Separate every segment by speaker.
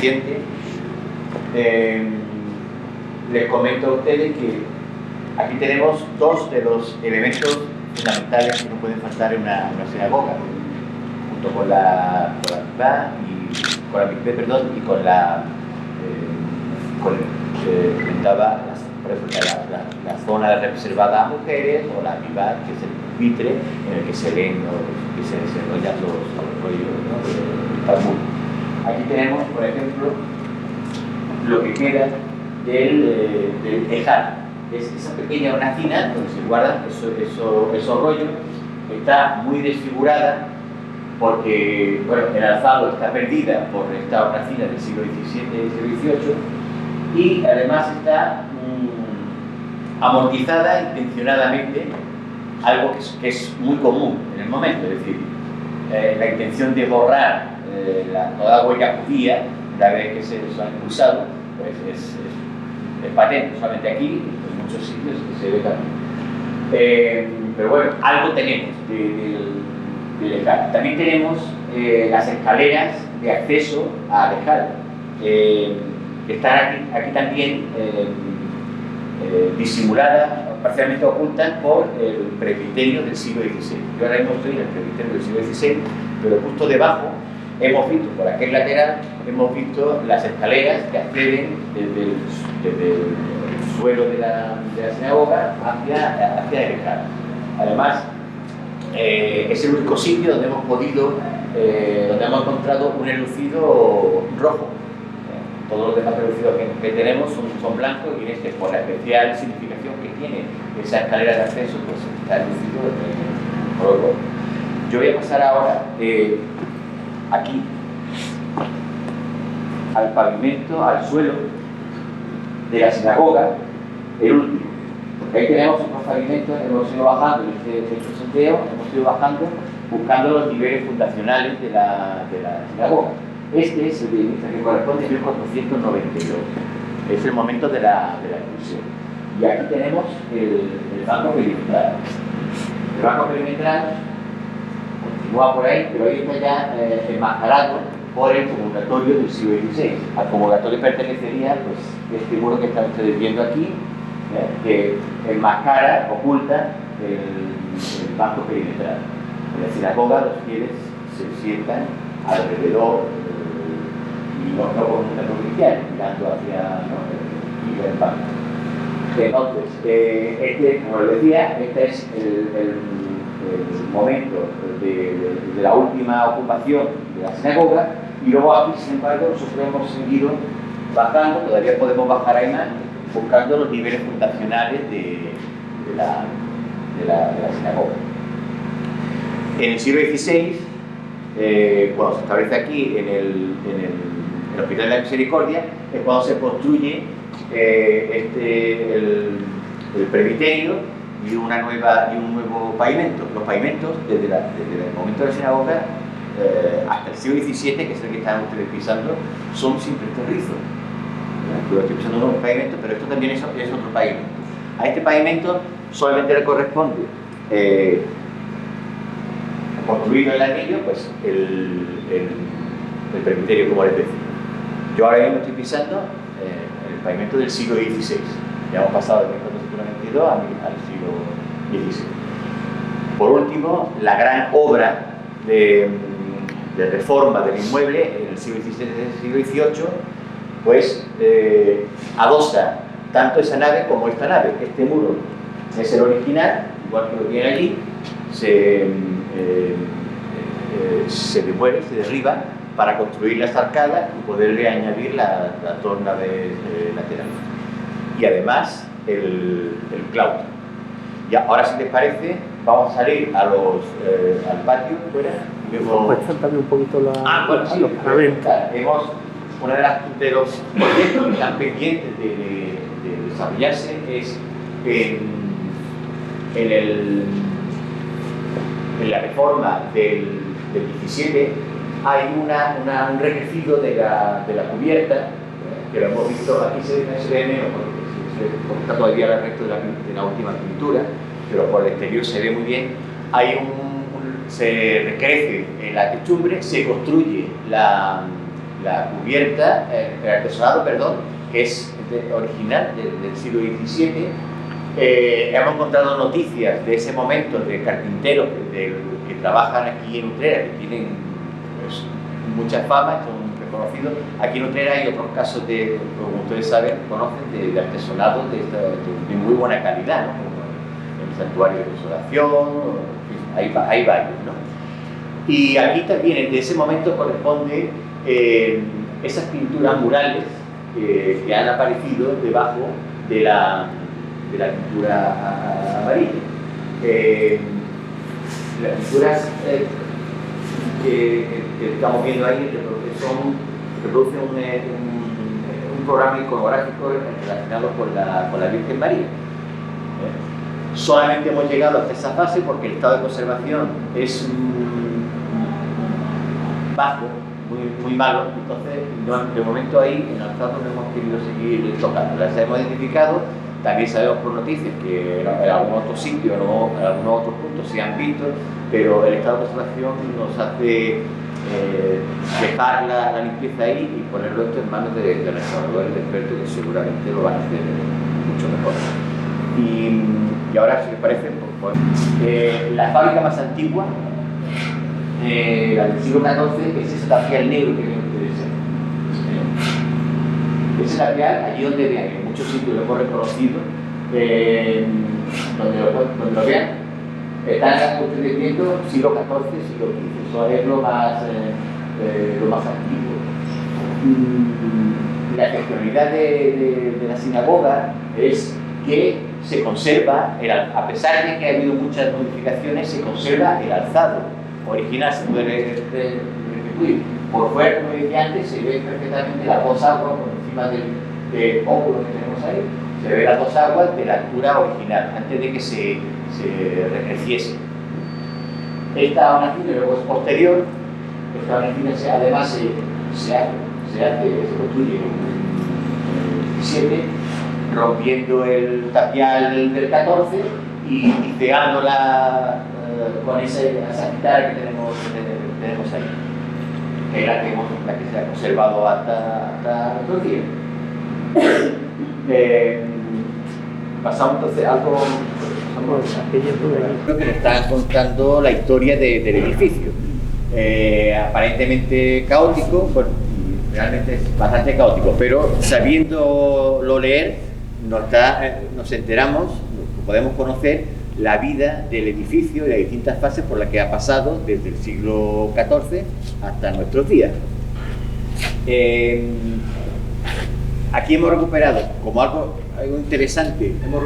Speaker 1: siguiente. Les comento a ustedes que aquí tenemos dos de los elementos fundamentales que no pueden faltar en una sinagoga, junto con la mikvah y con la comentaba por ejemplo la zona reservada a mujeres, o la mikvah, que es el pupitre en el que se leen que se desarrollan los rollos, ¿no?, del Talmud. Aquí tenemos, por ejemplo, lo que queda del Ejal. Es esa pequeña hornacina donde se guardan esos rollos. Está muy desfigurada porque, bueno, el alzado está perdida por esta hornacina del siglo XVII y siglo XVIII, y además está amortizada intencionadamente, algo que es muy común en el momento, es decir, la intención de borrar toda huella judía una vez que se han expulsado, pues es patente, solamente aquí, en muchos sitios se ve también. Pero bueno, algo tenemos del Ejal. También tenemos las escaleras de acceso a Ejal, que están aquí también disimuladas, parcialmente ocultas por el presbiterio del siglo XVI. Yo ahora mismo estoy en el presbiterio del siglo XVI, pero justo debajo hemos visto, por aquel lateral, hemos visto las escaleras que acceden desde el suelo de la sinagoga hacia el Ejal. Además, es el único sitio donde hemos encontrado un enlucido rojo. Todos los demás relucidos que tenemos son blancos, y en este, por la especial significación que tiene esa escalera de acceso, pues está enlucido de color rojo. Yo voy a pasar ahora aquí al pavimento, al suelo de la sinagoga, el último, porque ahí tenemos otros pavimentos. Hemos ido bajando en este sondeo, hemos ido bajando buscando los niveles fundacionales de la sinagoga. Este es el que corresponde a 1492, es el momento de la expulsión. Y aquí tenemos el banco perimetral. El banco perimetral continúa por ahí, pero hoy está ya enmascarado por el comulgatorio del siglo XVI. Al comulgatorio pertenecería, pues, este muro que están ustedes viendo aquí, que enmascara, oculta el banco perimetral. En la sinagoga los fieles se sientan alrededor y no con un cristiano, mirando hacia el banco. Entonces, como les decía, este es el momento de la última ocupación de la sinagoga, y luego aquí, sin embargo, nosotros hemos seguido bajando, todavía podemos bajar ahí más, buscando los niveles fundacionales de la sinagoga. En el siglo XVI, cuando se establece aquí en el Hospital de la Misericordia, es cuando se construye el presbiterio y un nuevo pavimento. Los pavimentos, desde el momento de la sinagoga hasta el siglo XVII, que es el que están ustedes pisando, son siempre terrizos. Yo estoy pisando un pavimento, pero esto también es otro pavimento. A este pavimento solamente le corresponde construido el anillo, pues el presbiterio, como les decía. Yo ahora mismo estoy pisando el pavimento del siglo XVI. Ya hemos pasado del 1492 al siglo XVI. Por último, la gran obra de reforma del inmueble en el siglo XVII y el siglo XVIII, pues adosa tanto esa nave como esta nave. Este muro es el original, igual que lo tiene allí, se demueve, se derriba para construir las arcadas y poderle añadir la torna lateral. Y además el claustro. Y ahora, si les parece, vamos a salir al patio fuera.
Speaker 2: ¿Puedes saltarme un poquito
Speaker 1: bueno, sí,
Speaker 2: los paramentos?
Speaker 1: Uno de los proyectos que están pendientes de desarrollarse es en la reforma del 17 hay un requerido de la cubierta, que lo hemos visto aquí, se ve menos porque está todavía el resto de la última pintura, pero por el exterior se ve muy bien. Se recrece en la techumbre, se construye la cubierta, el artesonado, perdón, que es original del siglo XVII. Hemos encontrado noticias de ese momento de carpinteros que trabajan aquí en Utrera, que tienen pues, mucha fama, son reconocidos. Aquí en Utrera hay otros casos de, como ustedes saben, conocen, de artesonado de muy buena calidad, ¿no? Como el Santuario de Consolación, hay varios, ¿no? Y aquí también, de ese momento corresponde esas pinturas murales que han aparecido debajo de la pintura amarilla. Las pinturas que estamos viendo ahí reproducen un programa iconográfico relacionado con la Virgen María. Solamente hemos llegado hasta esa fase porque el estado de conservación es bajo, muy malo, entonces de momento ahí en alzado no hemos querido seguir tocando. Las hemos identificado, también sabemos por noticias que en algún otro sitio, en algunos otros puntos se han visto, pero el estado de conservación nos hace dejar la limpieza ahí y ponerlo esto en manos de restauradores, de expertos que seguramente lo van a hacer mucho mejor. Y ahora, si les parece, pues, la fábrica más antigua, la del siglo XIV, es ese tapial negro que ven ustedes. Ese tapial, allí donde vean, en muchos sitios lo hemos reconocido, donde lo vean, están ustedes viendo siglo XIV, siglo XV, eso es lo más antiguo. La excepcionalidad de la sinagoga es que se conserva, a pesar de que ha habido muchas modificaciones, se conserva el alzado original, se puede restituir. Por fuera, como decía antes, se ve perfectamente las dos aguas por encima del óculo que tenemos ahí, se ve las dos aguas de la altura original, antes de que se recreciese. Esta hornacina luego es posterior, esta hornacina además se construye en el 17, rompiendo el tapial del 14 y pegándola con esa guitarra que tenemos ahí, que es la que se ha conservado hasta nuestros días. Pasamos entonces algo. Creo que nos están contando la historia del edificio. Aparentemente caótico, bueno, realmente es bastante caótico, pero sabiéndolo leer, nos enteramos, podemos conocer la vida del edificio y las distintas fases por las que ha pasado desde el siglo XIV hasta nuestros días. Aquí hemos recuperado, como algo interesante, hemos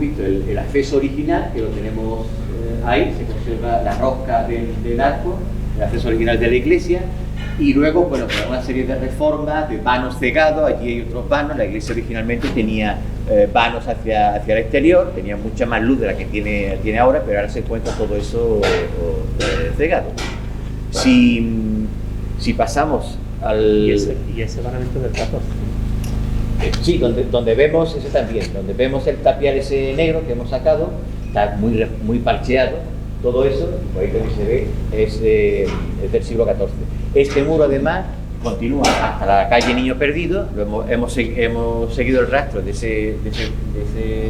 Speaker 1: visto el acceso original, que lo tenemos ahí, se conserva la rosca del arco, el acceso original de la iglesia, y luego, bueno, con una serie de reformas, de vanos cegados, allí hay otros vanos. La iglesia originalmente tenía vanos hacia el exterior, tenía mucha más luz de la que tiene ahora, pero ahora se encuentra todo eso cegado. Si pasamos al...
Speaker 2: ¿Y ese vanamiento del 14?
Speaker 1: Sí, donde vemos eso también, donde vemos el tapial ese negro que hemos sacado, está muy parcheado, todo eso, por ahí también se ve, es del siglo XIV. Este muro además continúa hasta la calle Niño Perdido, hemos seguido el rastro de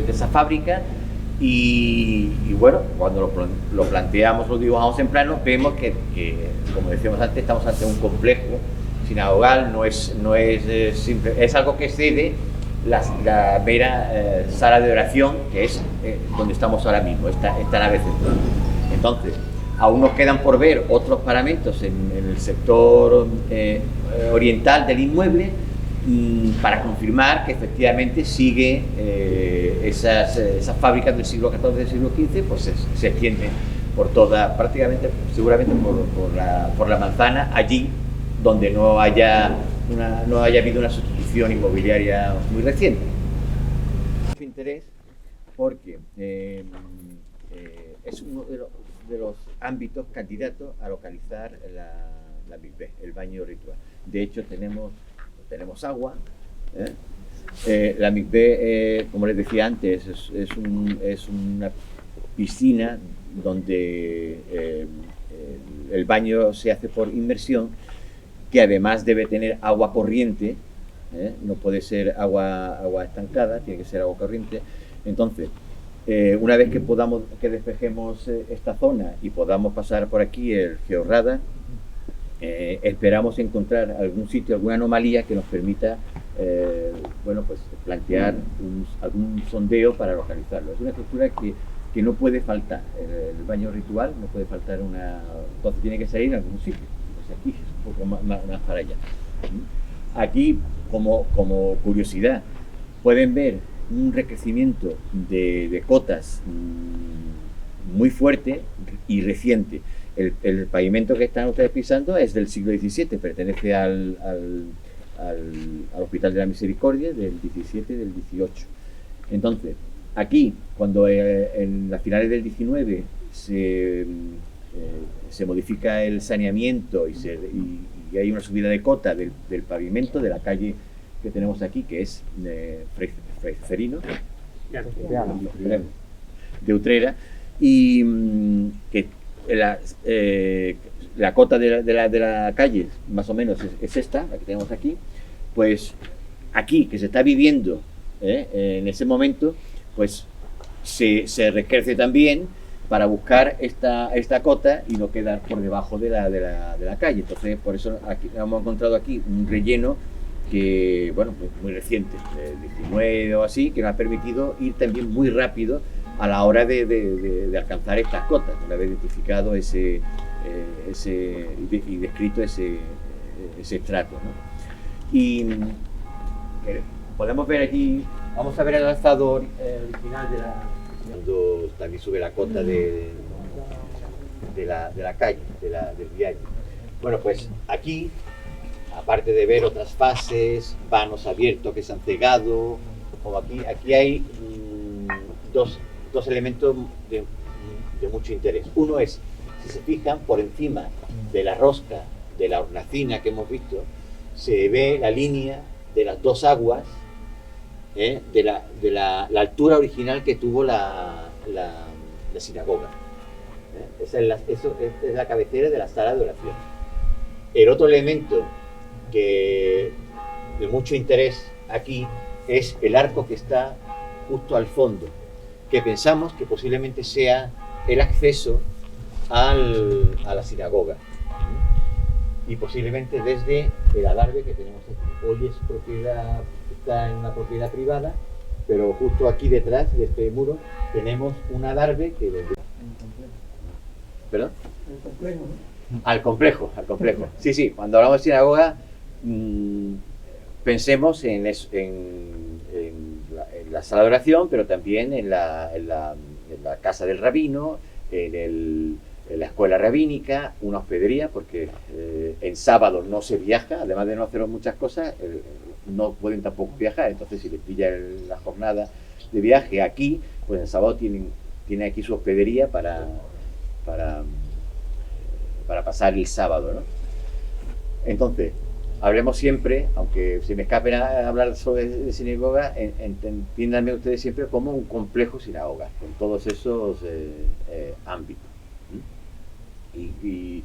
Speaker 1: esa fábrica y bueno, cuando lo planteamos, lo dibujamos en plano, vemos que, como decíamos antes, estamos ante un complejo sinagogal, no es simple, es algo que excede la mera sala de oración, que es donde estamos ahora mismo, esta nave central. Entonces, aún nos quedan por ver otros paramentos en el sector oriental del inmueble para confirmar que efectivamente sigue esas fábricas del siglo XIV y del siglo XV, pues se extienden por toda, prácticamente, seguramente por la manzana, allí donde no haya habido una sustitución inmobiliaria muy reciente. Mucho interés porque es uno de los ámbitos candidatos a localizar la mikvé, el baño ritual. De hecho, tenemos agua. La mikvé, como les decía antes, es una piscina donde el baño se hace por inmersión,
Speaker 3: que además debe tener agua corriente, no puede ser agua estancada, tiene que ser agua corriente. Entonces, una vez que despejemos esta zona y podamos pasar por aquí el georradar, esperamos encontrar algún sitio, alguna anomalía que nos permita bueno, pues plantear algún sondeo para localizarlo. Es una estructura que no puede faltar. El baño ritual no puede faltar entonces tiene que salir en algún sitio. Pues aquí, un poco más para allá. Aquí, como curiosidad, pueden ver un recrecimiento de cotas muy fuerte y reciente. El pavimento que están ustedes pisando es del siglo XVII, pertenece al Hospital de la Misericordia del XVII y del XVIII. Entonces, aquí, cuando en las finales del XIX se modifica el saneamiento y hay una subida de cota del pavimento de la calle que tenemos aquí, que es Fray Ceferino, de Utrera, y que la cota de la calle, más o menos, es esta, la que tenemos aquí. Pues aquí, que se está viviendo en ese momento, pues se recrece también para buscar esta cota y no quedar por debajo de la calle. Entonces, por eso aquí hemos encontrado aquí un relleno que, bueno, muy reciente, del 19 o así, que nos ha permitido ir también muy rápido a la hora de alcanzar estas cotas, una vez identificado y descrito ese estrato, ¿no? Y podemos ver aquí, vamos a ver el alzado original cuando también sube la cota de la calle, del viaje. Bueno, pues aquí, aparte de ver otras fases, vanos abiertos que se han cegado, como aquí hay dos elementos de mucho interés. Uno es, si se fijan, por encima de la rosca de la hornacina que hemos visto, se ve la línea de las dos aguas, de la altura original que tuvo la sinagoga. Esa es la cabecera de la sala de oración. El otro elemento de mucho interés aquí es el arco que está justo al fondo, que pensamos que posiblemente sea el acceso a la sinagoga, y posiblemente desde el adarve que tenemos aquí. Hoy está en una propiedad privada, pero justo aquí detrás de este muro tenemos un adarve que vendrá. ¿Perdón? Al complejo. Sí, cuando hablamos de sinagoga, pensemos en la sala de oración, pero también en la casa del rabino, en la escuela rabínica, una hospedería, porque en sábado no se viaja, además de no hacer muchas cosas, no pueden tampoco viajar. Entonces, si les pilla la jornada de viaje aquí, pues en sábado tienen aquí su hospedería para pasar el sábado, ¿no? Entonces, hablemos siempre, aunque se me escape hablar sobre sinagoga, entiéndanme ustedes siempre como un complejo sinagoga, con todos esos ámbitos. Y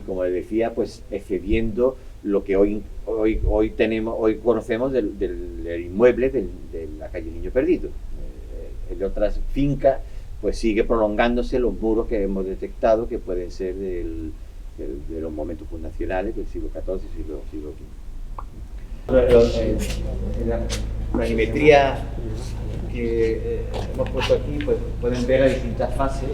Speaker 3: como les decía, pues excediendo lo que hoy conocemos del inmueble de la calle Niño Perdido. En otras fincas, pues sigue prolongándose los muros que hemos detectado que pueden ser de los momentos fundacionales del siglo XIV y siglo XV. La planimetría que hemos puesto aquí, pues pueden ver las distintas fases.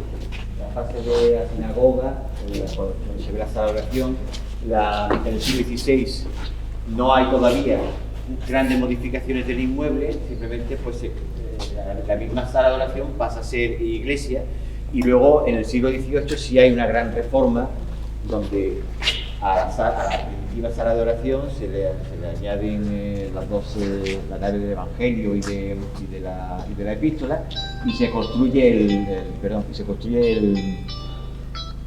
Speaker 3: La fase de la sinagoga, donde se ve la sala de oración. En el siglo XVI no hay todavía grandes modificaciones del inmueble, simplemente pues la misma sala de oración pasa a ser iglesia, y luego en el siglo XVIII sí hay una gran reforma donde a la primitiva sala de oración se le añaden la nave del Evangelio y de la epístola, y se construye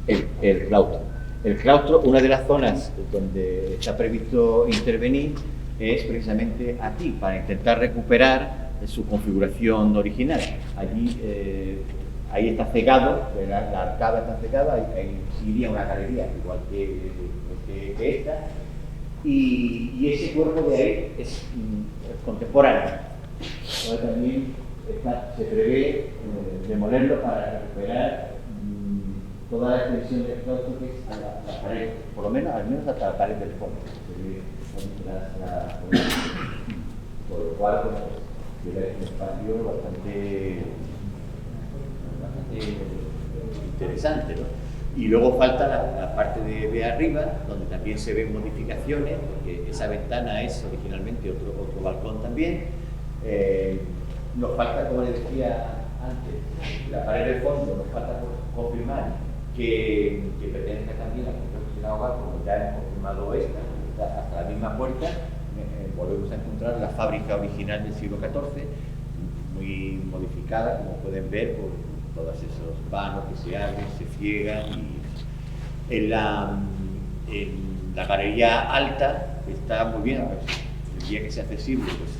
Speaker 3: el claustro. El claustro, una de las zonas donde está previsto intervenir es precisamente aquí, para intentar recuperar su configuración original. Allí ahí está cegado, la arcada está cegada, ahí iría una galería igual que esta, y ese cuerpo de ahí es contemporáneo. Ahora también se prevé demolerlo para recuperar toda la extensión del claustro, que es a la pared, por lo menos, al menos hasta la pared del fondo. Por lo cual, bueno, pues, es un espacio bastante interesante, ¿no? Y luego falta la parte de arriba, donde también se ven modificaciones, porque esa ventana es originalmente otro balcón también. Nos falta, como les decía antes, la pared del fondo, nos falta confirmar que pertenece también a la Fundación Hogar, como ya hemos confirmado hasta la misma puerta. Volvemos a encontrar la fábrica original del siglo XIV, muy modificada, como pueden ver, por todos esos vanos que se abren, se ciegan. Y en la galería alta está muy bien, pues, el día que sea accesible, pues,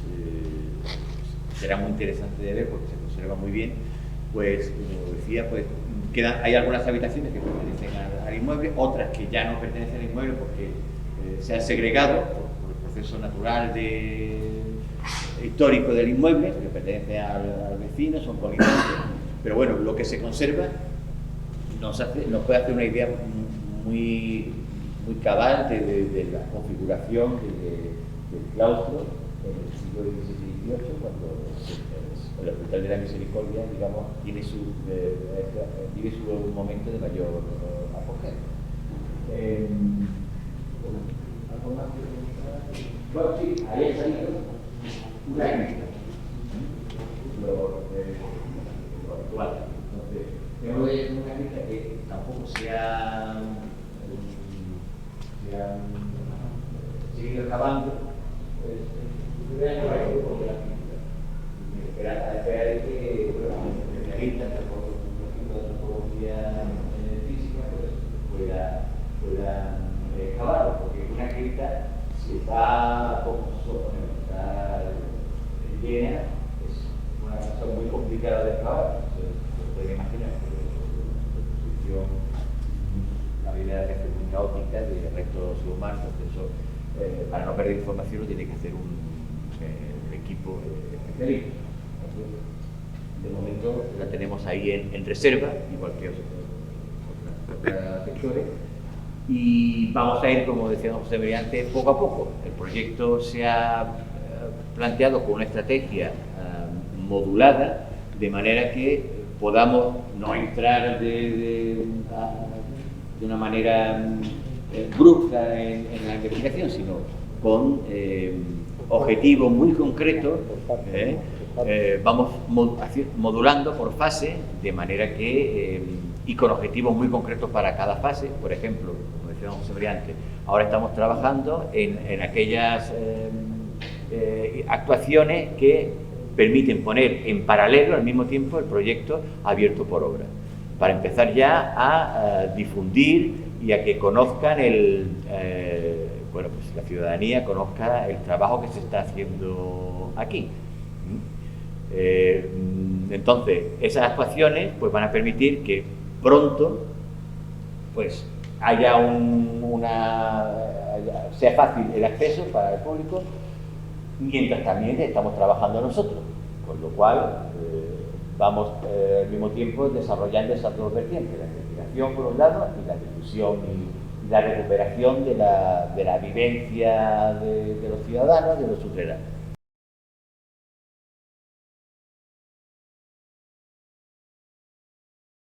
Speaker 3: será muy interesante de ver porque se conserva muy bien. Pues, como decía, pues, hay algunas habitaciones que pertenecen al inmueble, otras que ya no pertenecen al inmueble porque se han segregado por el proceso natural histórico del inmueble, que pertenece al vecino, son colindantes. Pero bueno, lo que se conserva nos puede hacer una idea muy cabal de la configuración del claustro en el siglo XVII y XVIII, cuando el Hospital de la Misericordia, digamos, vive su momento de mayor apogeo. ¿Algo más que preguntar? Bueno, sí, ahí ha salido una crítica. Lo actual. Entonces, tengo que decir una crítica que tampoco se ha seguido excavando. Esperanza de que especialistas de antropología física puedan excavarlo, porque una cripta, si está llena, es una cosa muy complicada de excavar. Se puede imaginar que la posición, la vida es muy caótica de restos humanos, eso, para no perder información lo tiene que hacer un equipo especialista. De momento la tenemos ahí en reserva, igual que otros sectores, y vamos a ir, como decía José Briante, poco a poco. El proyecto se ha planteado con una estrategia modulada, de manera que podamos no entrar de una manera brusca en la investigación, sino con objetivos muy concretos. Vamos modulando por fase, de manera que, y con objetivos muy concretos para cada fase. Por ejemplo, como decía José Briante, ahora estamos trabajando en aquellas actuaciones que permiten poner en paralelo al mismo tiempo el proyecto abierto por obra, para empezar ya a difundir y a que conozcan bueno, pues la ciudadanía conozca el trabajo que se está haciendo aquí. Entonces, esas actuaciones pues van a permitir que pronto pues haya sea fácil el acceso para el público, mientras también estamos trabajando nosotros, con lo cual vamos al mismo tiempo desarrollando esas dos vertientes, la investigación por un lado y la difusión y la recuperación de la vivencia de los ciudadanos, de los suteranos.